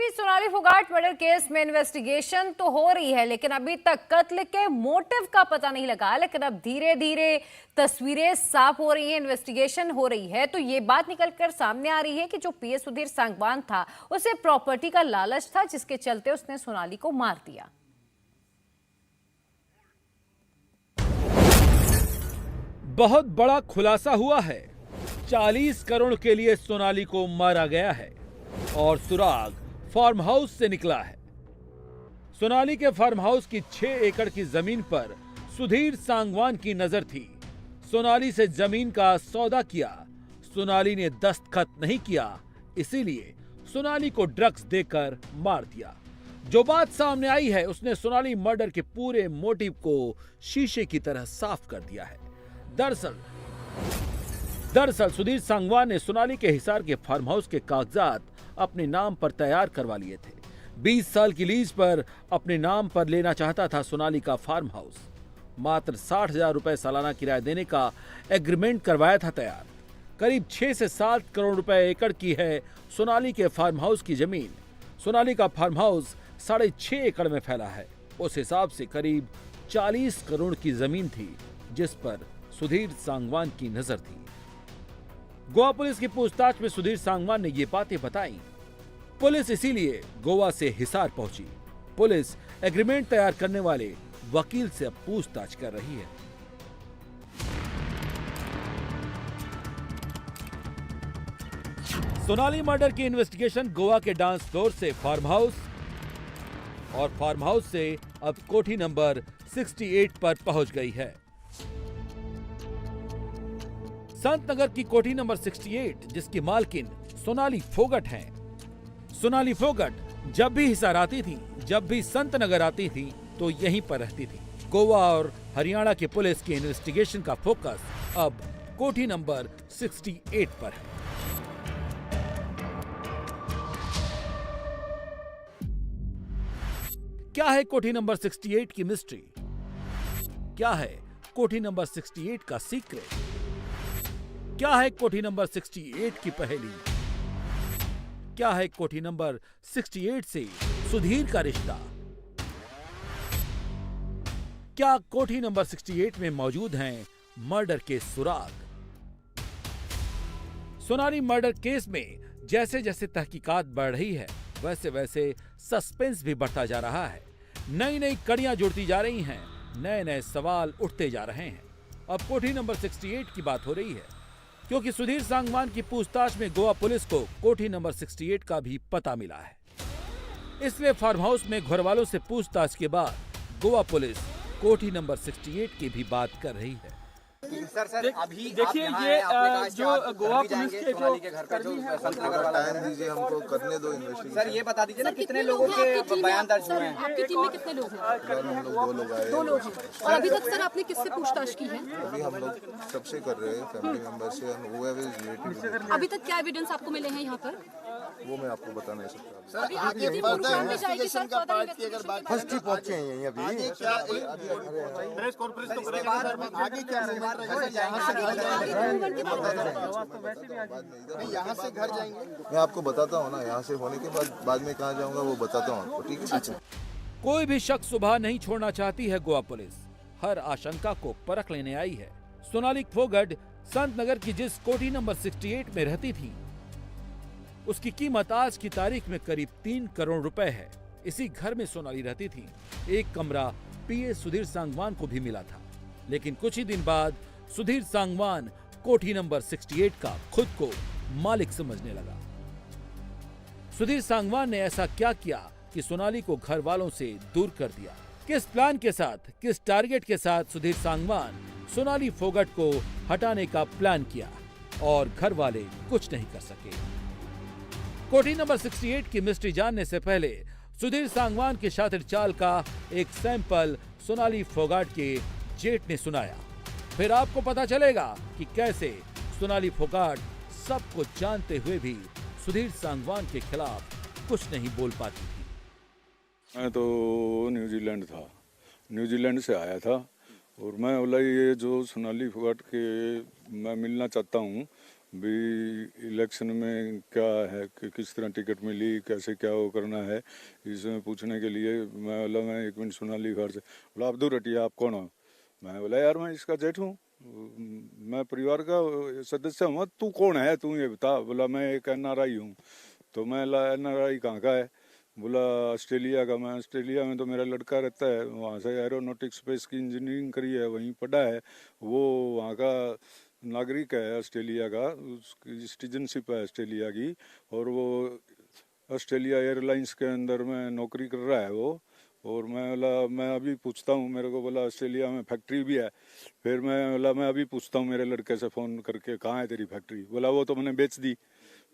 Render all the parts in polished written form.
बीच Sonali Phogat murder case में investigation तो हो रही है, लेकिन अभी तक कत्ल के मोटिव का पता नहीं लगा। लेकिन अब धीरे धीरे तस्वीरें साफ हो रही हैं, इन्वेस्टिगेशन हो रही है, तो ये बात निकलकर सामने आ रही है कि जो पीएस सुधीर सांगवान था, उसे प्रॉपर्टी का लालच था, जिसके चलते उसने सोनाली को मार दिया। बहुत बड़ा खुलासा हुआ है। 40 करोड़ के लिए सोनाली को मारा गया है और सुराग फार्म हाउस से निकला है। सोनाली के फार्म हाउस की 6 एकड़ की जमीन पर सुधीर सांगवान की नजर थी। सोनाली से जमीन का सौदा किया। सोनाली ने दस्तखत नहीं किया, इसीलिए सोनाली को ड्रग्स देकर मार दिया। जो बात सामने आई है, उसने सोनाली मर्डर के पूरे मोटिव को शीशे की तरह साफ कर दिया है। दरअसल सुधीर सांगवान ने सोनाली के हिसार के फार्म हाउस के कागजात अपने नाम पर तैयार करवा लिए थे। 20 साल की लीज पर अपने नाम पर लेना चाहता था सोनाली का फार्म हाउस। मात्र 60,000 रुपए सालाना किराया देने का एग्रीमेंट करवाया था तैयार। करीब 6 से 7 करोड़ रुपए एकड़ की है सोनाली के फार्म हाउस की जमीन। सोनाली का फार्म हाउस 6.5 एकड़ में फैला है। उस हिसाब से करीब 40 करोड़ की जमीन थी, जिस पर सुधीर सांगवान की नजर थी। गोवा पुलिस की पूछताछ में सुधीर सांगवान ने ये बातें बताई। पुलिस इसीलिए गोवा से हिसार पहुंची। पुलिस एग्रीमेंट तैयार करने वाले वकील से अब पूछताछ कर रही है। सोनाली मर्डर की इन्वेस्टिगेशन गोवा के डांस फ्लोर से फार्म हाउस और फार्म हाउस से अब कोठी नंबर 68 पर पहुंच गई है। संत नगर की कोठी नंबर 68, जिसकी मालकिन सोनाली फोगाट हैं। सोनाली फोगाट जब भी हिसार आती थी, जब भी संत नगर आती थी, तो यहीं पर रहती थी। गोवा और हरियाणा की पुलिस की इन्वेस्टिगेशन का फोकस अब कोठी नंबर 68 पर है। क्या है कोठी नंबर 68 की मिस्ट्री? क्या है कोठी नंबर 68 का सीक्रेट? क्या है कोठी नंबर 68 की पहेली? क्या है कोठी नंबर 68 से सुधीर का रिश्ता? क्या कोठी नंबर 68 में मौजूद हैं मर्डर के सुराग? सोनाली मर्डर केस में जैसे जैसे तहकीकात बढ़ रही है, वैसे वैसे सस्पेंस भी बढ़ता जा रहा है। नई नई कड़ियां जुड़ती जा रही हैं, नए नए सवाल उठते जा रहे हैं। अब कोठी नंबर 68 की बात हो रही है, क्योंकि सुधीर सांगवान की पूछताछ में गोवा पुलिस को कोठी नंबर 68 का भी पता मिला है। इसलिए फार्म हाउस में घरवालों से पूछताछ के बाद गोवा पुलिस कोठी नंबर 68 की भी बात कर रही है। सर अभी देखिए, ये जो गोवा पुलिस के जो टाइम दीजिए, हमको करने दो इन्वेस्टिगेशन। सर ये बता दीजिए ना, कितने लोगों के बयान दर्ज हुए हैं? आपकी टीम में कितने लोग हैं? हम लोग 2 लोग आए। 2 लोग हैं। और अभी तक सर आपने किससे पूछताछ की है? अभी हम लोग सबसे कर रहे हैं, फैमिली मेंबर से, रिलेटिव। अभी तक क्या एविडेंस आपको मिले हैं यहाँ पर? वो मैं आपको बता नहीं सकता। अभी आपकी टीम गुरुग्राम में जाएगी सर, फर्दर इन्वेस्टिगेशन फर्स्ट ही पहुंचे हैं यहीं अभी। प्रेस कॉन्फ्रेंस तो करेगा सर, आगे क्या यहाँ से घर जाएंगे। मैं आपको बताता हूँ ना, यहाँ से होने के बाद में कहाँ जाऊँगा वो बताता हूँ आपको, ठीक है? कोई भी शख्स सुबह नहीं छोड़ना चाहती है गोवा पुलिस। हर आशंका को परख लेने आई है। सोनाली फोगाट संत नगर की जिस कोठी नंबर 68 में रहती थी, उसकी कीमत आज की तारीख में करीब 3 करोड़ रुपए है। इसी घर में सोनाली रहती थी। एक कमरा पीएस सुधीर सांगवान को भी मिला था, लेकिन कुछ ही दिन बाद सुधीर सांगवान कोठी नंबर 68 का खुद को मालिक समझने लगा। सुधीर सांगवान ने ऐसा क्या किया कि सोनाली को घर वालों से दूर कर दिया? किस प्लान के साथ, किस टारगेट के साथ सुधीर सांगवान सोनाली फोगाट को हटाने का प्लान किया और घर वाले कुछ नहीं कर सके? कोठी नंबर 68 की मिस्ट्री जानने से पहले सुधीर सांगवान की शातिर चाल का एक सैंपल सोनाली फोगाट के जेठ ने सुनाया। फिर आपको पता चलेगा कि कैसे सोनाली फोगाट सब कुछ जानते हुए भी सुधीर सांगवान के खिलाफ कुछ नहीं बोल पाती थी। मैं तो न्यूजीलैंड था, न्यूजीलैंड से आया था और मैं बोला ये जो सोनाली फोगाट के मैं मिलना चाहता हूँ भी इलेक्शन में क्या है कि किस तरह टिकट मिली, कैसे क्या वो करना है, इसमें पूछने के लिए मैं बोला मैं 1 मिनट सोनाली घर से बोला अब्दुल रटिया आप कौन हो? मैं बोला यार मैं इसका जेठ हूँ, मैं परिवार का सदस्य हूँ। तू कौन है, तू ये बता। बोला मैं एक NRI हूँ। तो मैं NRI कहाँ का है? बोला ऑस्ट्रेलिया का। मैं ऑस्ट्रेलिया में तो मेरा लड़का रहता है, वहाँ से एरोनॉटिक्स स्पेस की इंजीनियरिंग करी है, वहीं पढ़ा है, वो वहाँ का नागरिक है ऑस्ट्रेलिया का, उसकी सिटीजनशिप है ऑस्ट्रेलिया की, और वो ऑस्ट्रेलिया एयरलाइंस के अंदर में नौकरी कर रहा है वो। और मैं बोला मैं अभी पूछता हूँ, मेरे को बोला ऑस्ट्रेलिया में फैक्ट्री भी है। फिर मैं बोला मैं अभी पूछता हूँ मेरे लड़के से फ़ोन करके कहाँ है तेरी फैक्ट्री? बोला वो तो मैंने बेच दी।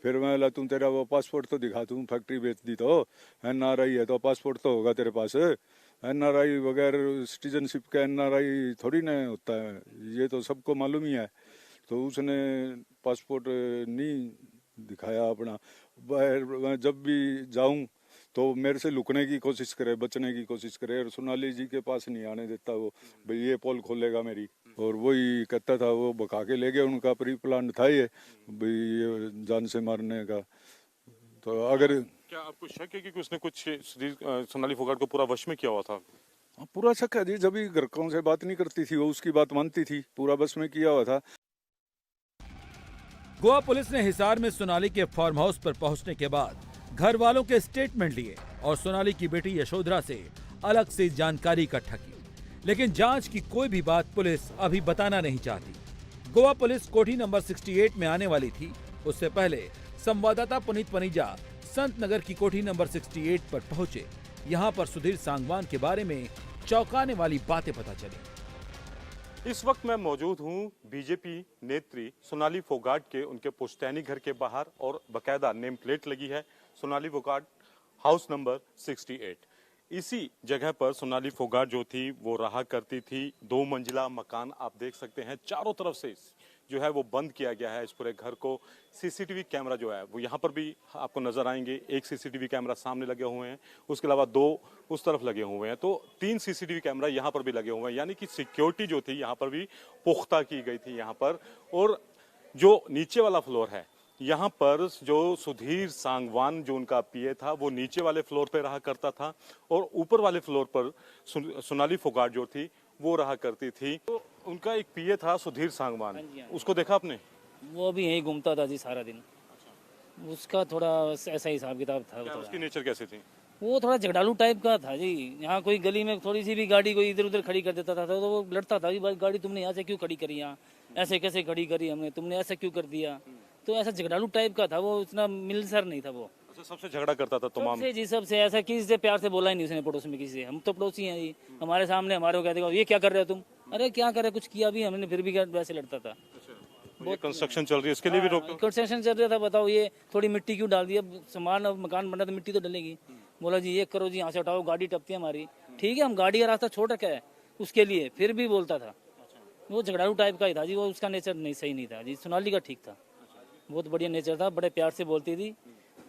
फिर मैं बोला तुम तेरा वो पासपोर्ट तो दिखा, तुम फैक्ट्री बेच दी तो NRI है तो पासपोर्ट तो होगा तेरे पास। NRI बगैर सिटीजनशिप का NRI थोड़ी ना होता है, ये तो सबको मालूम ही है। तो उसने पासपोर्ट नहीं दिखाया अपना। मैं जब भी जाऊं तो मेरे से लुकने की कोशिश करे, बचने की कोशिश करे, और सोनाली जी के पास नहीं आने देता वो, भाई ये पोल खोलेगा मेरी। और वही कहता था, वो बका के ले गए, उनका प्री प्लान था ये भाई ये जान से मारने का। तो अगर क्या आपको शक है कि उसने कुछ सोनाली फोगाट को पूरा वश में किया हुआ था? पूरा शक है जी, जब भी ग्राहकों से बात नहीं करती थी वो उसकी बात मानती थी, पूरा बस में किया हुआ था। गोवा पुलिस ने हिसार में सोनाली के फार्म हाउस पर पहुंचने के बाद घर वालों के स्टेटमेंट लिए और सोनाली की बेटी यशोधरा से अलग से जानकारी इकट्ठा की, लेकिन जांच की कोई भी बात पुलिस अभी बताना नहीं चाहती। गोवा पुलिस कोठी नंबर 68 में आने वाली थी। उससे पहले संवाददाता पुनीत पनीजा संत नगर की कोठी नंबर 68 पर पहुंचे। यहाँ पर सुधीर सांगवान के बारे में चौंकाने वाली बातें पता चली। इस वक्त मैं मौजूद हूं बीजेपी नेत्री सोनाली फोगाट के उनके पुश्तैनी घर के बाहर, और बकायदा नेम प्लेट लगी है सोनाली फोगाट हाउस नंबर 68। इसी जगह पर सोनाली फोगाट जो थी वो रहा करती थी। 2 मंजिला मकान आप देख सकते हैं, चारों तरफ से जो है वो बंद किया गया है इस पूरे घर को। सीसीटीवी कैमरा जो है वो यहाँ पर भी आपको नजर आएंगे। एक सीसीटीवी कैमरा सामने लगे हुए हैं, उसके अलावा 2 उस तरफ लगे हुए हैं, तो 3 सीसीटीवी कैमरा यहाँ पर भी लगे हुए हैं। यानी कि सिक्योरिटी जो थी यहाँ पर भी पुख्ता की गई थी यहाँ पर। और जो नीचे वाला फ्लोर है यहाँ पर, जो सुधीर सांगवान जो उनका पीए था वो नीचे वाले फ्लोर पे रहा करता था, और ऊपर वाले फ्लोर पर सोनाली फोगाट जो थी वो रहा करती थी। तो उनका एक पीए था सुधीर सांगवान, उसको देखा आपने? वो भी यहीं घूमता था जी सारा दिन। उसका थोड़ा ऐसा हिसाब किताब था। उसकी नेचर कैसी थी? वो थोड़ा झगड़ालू टाइप का था जी। यहाँ कोई गली में थोड़ी सी भी गाड़ी कोई इधर उधर खड़ी कर देता था तो वो लड़ता था, भाई गाड़ी तुमने यहाँ से क्यों खड़ी करी, यहाँ ऐसे कैसे खड़ी करी हमने, तुमने ऐसा क्यों कर दिया। तो ऐसा झगड़ालू टाइप का था वो, इतना मिलनसार नहीं था वो। सबसे झगड़ा करता था तमाम सबसे जी, सबसे। ऐसा किसी से प्यार से बोला ही नहीं उसने पड़ोस में किसी से। हम तो पड़ोसी हैं जी, हमारे सामने हमारे को कहते ये क्या कर रहे हो तुम, अरे क्या करे, कुछ किया भी हमने, फिर भी वैसे लड़ता था। ये कंस्ट्रक्शन चल रही है, इसके लिए भी रोक? कंस्ट्रक्शन चल रहा था, बताओ ये थोड़ी मिट्टी क्यों डाल दी, अब सामान अब मकान बना तो मिट्टी तो डलेगी। बोला जी ये करो जी, यहाँ से हटाओ, गाड़ी टपती है हमारी। ठीक है, हम गाड़ी का रास्ता छोड़ रखा है उसके लिए, फिर भी बोलता था। वो झगड़ालू टाइप का ही था जी, वो उसका नेचर नहीं सही नहीं था जी। सोनाली का ठीक था, बहुत बढ़िया नेचर था, बड़े प्यार से बोलती थी।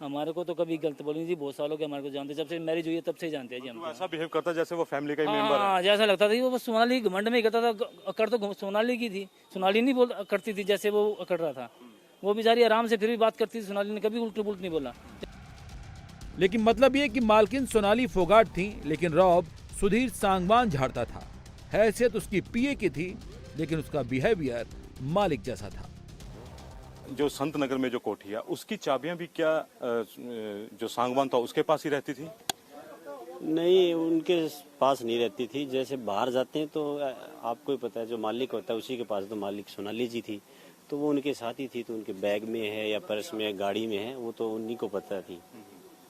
हमारे को तो कभी गलत बोली जी, बहुत सालों के हमारे को जानते, जब से मैरिज हुई है तब से जानते हैं जी हम। ऐसा बिहेव करता जैसे वो फैमिली का ही मेंबर है। जैसा लगता था वो बस सोनाली घमंड में ही करता था। अकड़ तो सोनाली की थी, सोनाली नहीं बोल करती थी जैसे वो अकड़ रहा था। वो बेचारी आराम से फिर भी बात करती थी, सोनाली ने कभी उल्ट पुल्ट नहीं बोला। लेकिन मतलब ये कि मालकिन सोनाली फोगाट थी, लेकिन रौब सुधीर सांगवान झाड़ता था। हैसियत उसकी पीए की थी, लेकिन उसका बिहेवियर मालिक जैसा था। जो संत नगर में जो कोठी है उसकी चाबियां भी क्या जो सांगवान था उसके पास ही रहती थी? नहीं, उनके पास नहीं रहती थी। जैसे बाहर जाते हैं तो आपको ही पता है, जो मालिक होता है उसी के पास। तो मालिक सोनाली जी थी, तो वो उनके साथ ही थी, तो उनके बैग में है या पर्स में है, गाड़ी में है, वो तो उन्हीं को पता थी।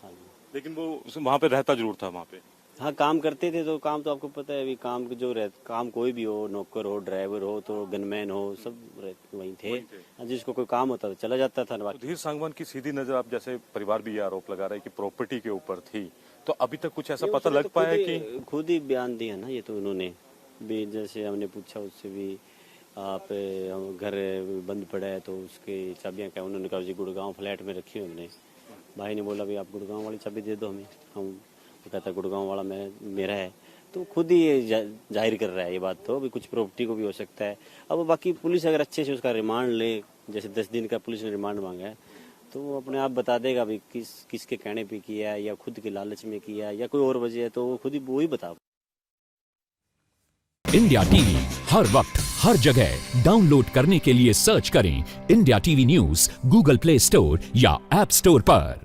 हाँ, लेकिन वो वहाँ पे रहता जरूर था वहाँ पे? हाँ, काम करते थे। तो काम तो आपको पता है, अभी काम जो काम कोई भी हो, नौकर हो, ड्राइवर हो, तो गनमैन हो, सब वहीं थे। जिसको कोई काम होता था चला जाता था। सुधीर सांगवान की सीधी नजर, आप जैसे परिवार भी ये आरोप लगा रहा है कि प्रॉपर्टी के ऊपर थी, तो अभी तक कुछ ऐसा पता लग पाया कि? खुद ही बयान दिया ना ये तो उन्होंने भी। जैसे हमने पूछा उससे भी, आप घर बंद पड़ा है तो उसकी चाबियाँ क्या? उन्होंने कहा जी गुड़गांव फ्लैट में रखी हुई हमने। भाई ने बोला भाई आप गुड़गांव वाली चाबी दे दो हमें। हम कहता गुड़गांव वाला मेरा है। तो खुद ही ये जाहिर कर रहा है ये बात। तो अभी कुछ प्रॉपर्टी को भी हो सकता है। अब बाकी पुलिस अगर अच्छे से उसका रिमांड ले, जैसे 10 दिन का पुलिस ने रिमांड मांगा है, तो वो अपने आप बता देगा भी किसके कहने पे किया है, या खुद के लालच में किया है, या कोई और वजह है, तो वो खुद ही वो ही बता। इंडिया टीवी हर वक्त हर जगह डाउनलोड करने के लिए सर्च करें India TV news Google play store या ऐप स्टोर पर।